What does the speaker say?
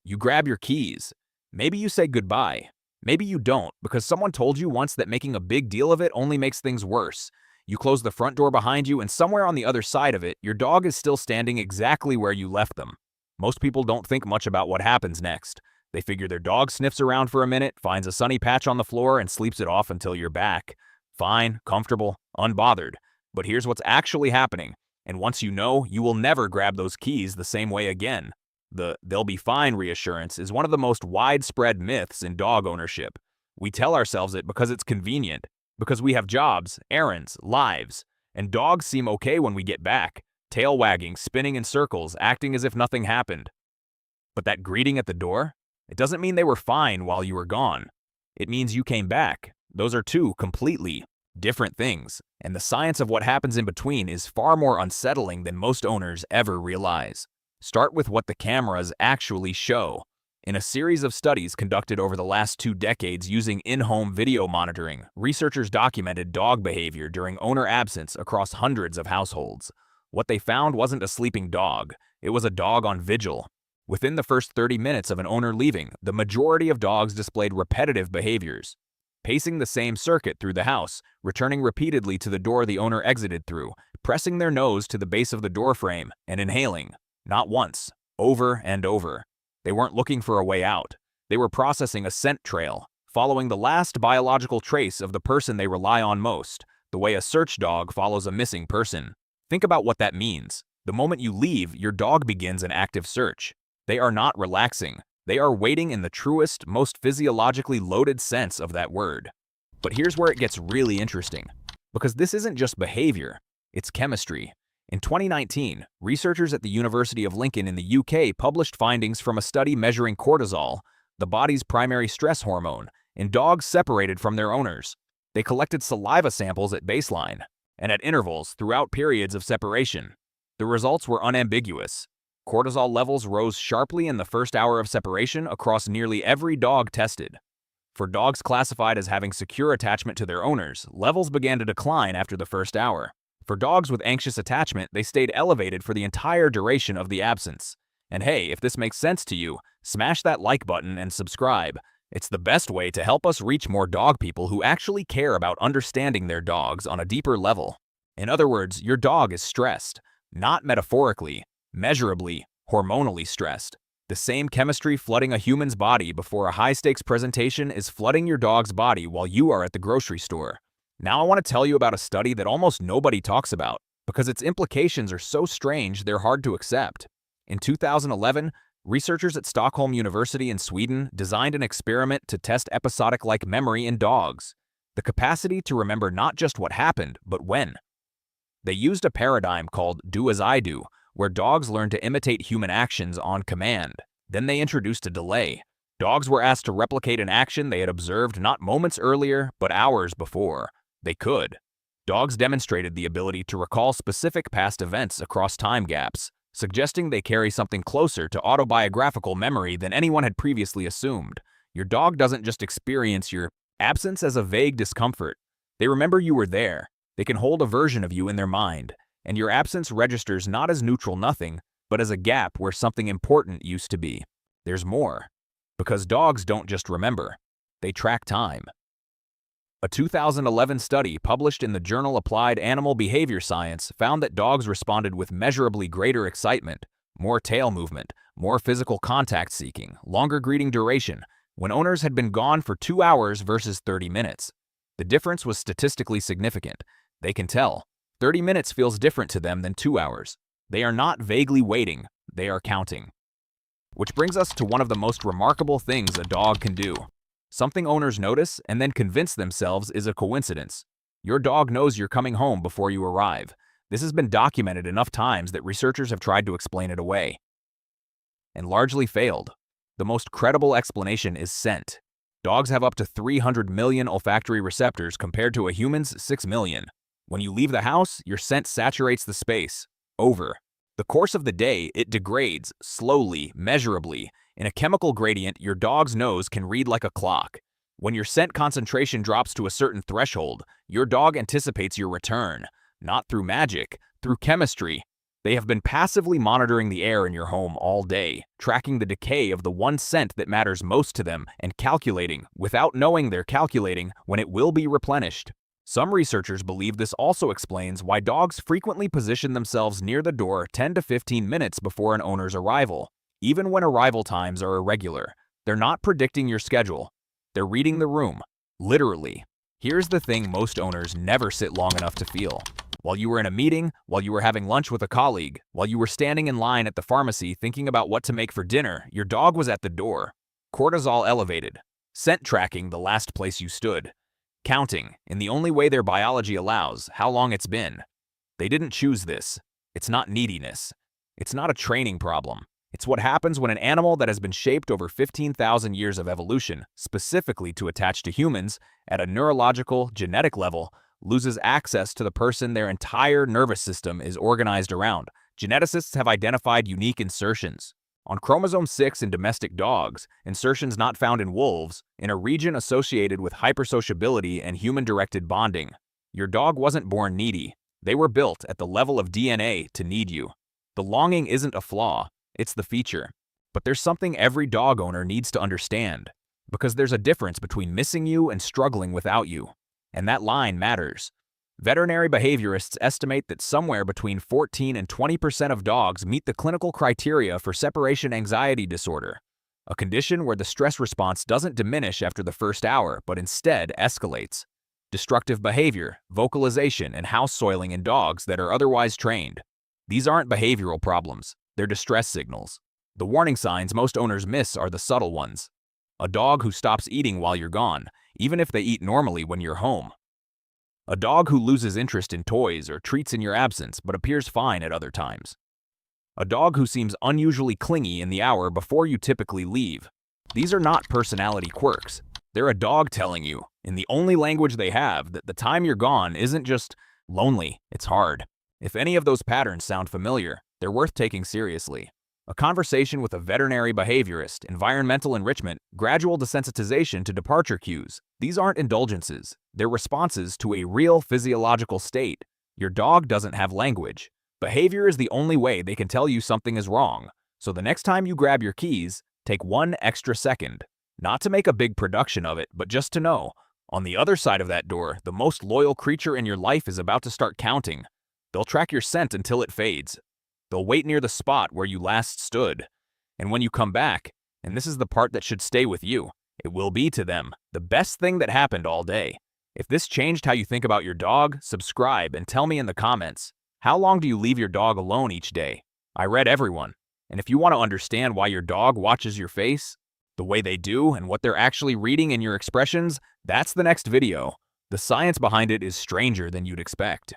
You grab your keys. Maybe you say goodbye. Maybe you don't, because someone told you once that making a big deal of it only makes things worse. You close the front door behind you, and somewhere on the other side of it, your dog is still standing exactly where you left them. Most people don't think much about what happens next. They figure their dog sniffs around for a minute, finds a sunny patch on the floor, and sleeps it off until you're back. Fine, comfortable, unbothered. But here's what's actually happening. And once you know, you will never grab those keys the same way again. The "they'll be fine" reassurance is one of the most widespread myths in dog ownership. We tell ourselves it because it's convenient, because we have jobs, errands, lives, and dogs seem okay when we get back, tail wagging, spinning in circles, acting as if nothing happened. But that greeting at the door? It doesn't mean they were fine while you were gone. It means you came back. Those are two completely different things, and the science of what happens in between is far more unsettling than most owners ever realize. Start with what the cameras actually show. In a series of studies conducted over the last 2 decades using in-home video monitoring, researchers documented dog behavior during owner absence across hundreds of households. What they found wasn't a sleeping dog, it was a dog on vigil. Within the first 30 minutes of an owner leaving, the majority of dogs displayed repetitive behaviors. Pacing the same circuit through the house, returning repeatedly to the door the owner exited through, pressing their nose to the base of the door frame, and inhaling. Not once, over and over. They weren't looking for a way out. They were processing a scent trail, following the last biological trace of the person they rely on most, the way a search dog follows a missing person. Think about what that means. The moment you leave, your dog begins an active search. They are not relaxing. They are waiting in the truest, most physiologically loaded sense of that word. But here's where it gets really interesting. Because this isn't just behavior, it's chemistry. In 2019, researchers at the University of Lincoln in the UK published findings from a study measuring cortisol, the body's primary stress hormone, in dogs separated from their owners. They collected saliva samples at baseline and at intervals throughout periods of separation. The results were unambiguous. Cortisol levels rose sharply in the first hour of separation across nearly every dog tested. For dogs classified as having secure attachment to their owners, levels began to decline after the first hour. For dogs with anxious attachment, they stayed elevated for the entire duration of the absence. And hey, if this makes sense to you, smash that like button and subscribe. It's the best way to help us reach more dog people who actually care about understanding their dogs on a deeper level. In other words, your dog is stressed, not metaphorically, measurably, hormonally stressed. The same chemistry flooding a human's body before a high-stakes presentation is flooding your dog's body while you are at the grocery store. Now I want to tell you about a study that almost nobody talks about, because its implications are so strange they're hard to accept. In 2011, researchers at Stockholm University in Sweden designed an experiment to test episodic-like memory in dogs, the capacity to remember not just what happened, but when. They used a paradigm called do as I do, where dogs learn to imitate human actions on command. Then they introduced a delay. Dogs were asked to replicate an action they had observed not moments earlier, but hours before. They could. Dogs demonstrated the ability to recall specific past events across time gaps, suggesting they carry something closer to autobiographical memory than anyone had previously assumed. Your dog doesn't just experience your absence as a vague discomfort. They remember you were there. They can hold a version of you in their mind, and your absence registers not as neutral nothing, but as a gap where something important used to be. There's more. Because dogs don't just remember. They track time. A 2011 study published in the journal Applied Animal Behavior Science found that dogs responded with measurably greater excitement, more tail movement, more physical contact seeking, longer greeting duration, when owners had been gone for 2 hours versus 30 minutes. The difference was statistically significant. They can tell. 30 minutes feels different to them than 2 hours. They are not vaguely waiting, they are counting. Which brings us to one of the most remarkable things a dog can do. Something owners notice and then convince themselves is a coincidence. Your dog knows you're coming home before you arrive. This has been documented enough times that researchers have tried to explain it away, and largely failed. The most credible explanation is scent. Dogs have up to 300 million olfactory receptors compared to a human's 6 million. When you leave the house, your scent saturates the space. Over the course of the day, it degrades, slowly, measurably. In a chemical gradient, your dog's nose can read like a clock. When your scent concentration drops to a certain threshold, your dog anticipates your return. Not through magic, through chemistry. They have been passively monitoring the air in your home all day, tracking the decay of the one scent that matters most to them and calculating, without knowing they're calculating, when it will be replenished. Some researchers believe this also explains why dogs frequently position themselves near the door 10 to 15 minutes before an owner's arrival. Even when arrival times are irregular, they're not predicting your schedule. They're reading the room, literally. Here's the thing most owners never sit long enough to feel. While you were in a meeting, while you were having lunch with a colleague, while you were standing in line at the pharmacy thinking about what to make for dinner, your dog was at the door. Cortisol elevated. Scent tracking the last place you stood. Counting, in the only way their biology allows, how long it's been. They didn't choose this. It's not neediness. It's not a training problem. It's what happens when an animal that has been shaped over 15,000 years of evolution, specifically to attach to humans, at a neurological, genetic level, loses access to the person their entire nervous system is organized around. Geneticists have identified unique insertions. On chromosome 6 in domestic dogs, insertions not found in wolves, in a region associated with hypersociability and human-directed bonding. Your dog wasn't born needy. They were built at the level of DNA to need you. The longing isn't a flaw, it's the feature. But there's something every dog owner needs to understand, because there's a difference between missing you and struggling without you. And that line matters. Veterinary behaviorists estimate that somewhere between 14 and 20% of dogs meet the clinical criteria for separation anxiety disorder, a condition where the stress response doesn't diminish after the first hour, but instead escalates. Destructive behavior, vocalization, and house soiling in dogs that are otherwise trained. These aren't behavioral problems, they're distress signals. The warning signs most owners miss are the subtle ones. A dog who stops eating while you're gone, even if they eat normally when you're home. A dog who loses interest in toys or treats in your absence but appears fine at other times. A dog who seems unusually clingy in the hour before you typically leave. These are not personality quirks. They're a dog telling you, in the only language they have, that the time you're gone isn't just lonely, it's hard. If any of those patterns sound familiar, they're worth taking seriously. A conversation with a veterinary behaviorist, environmental enrichment, gradual desensitization to departure cues. These aren't indulgences. They're responses to a real physiological state. Your dog doesn't have language. Behavior is the only way they can tell you something is wrong. So the next time you grab your keys, take one extra second. Not to make a big production of it, but just to know. On the other side of that door, the most loyal creature in your life is about to start counting. They'll track your scent until it fades. They'll wait near the spot where you last stood. And when you come back, and this is the part that should stay with you, it will be to them the best thing that happened all day. If this changed how you think about your dog, subscribe and tell me in the comments. How long do you leave your dog alone each day? I read everyone. And if you want to understand why your dog watches your face, the way they do, and what they're actually reading in your expressions, that's the next video. The science behind it is stranger than you'd expect.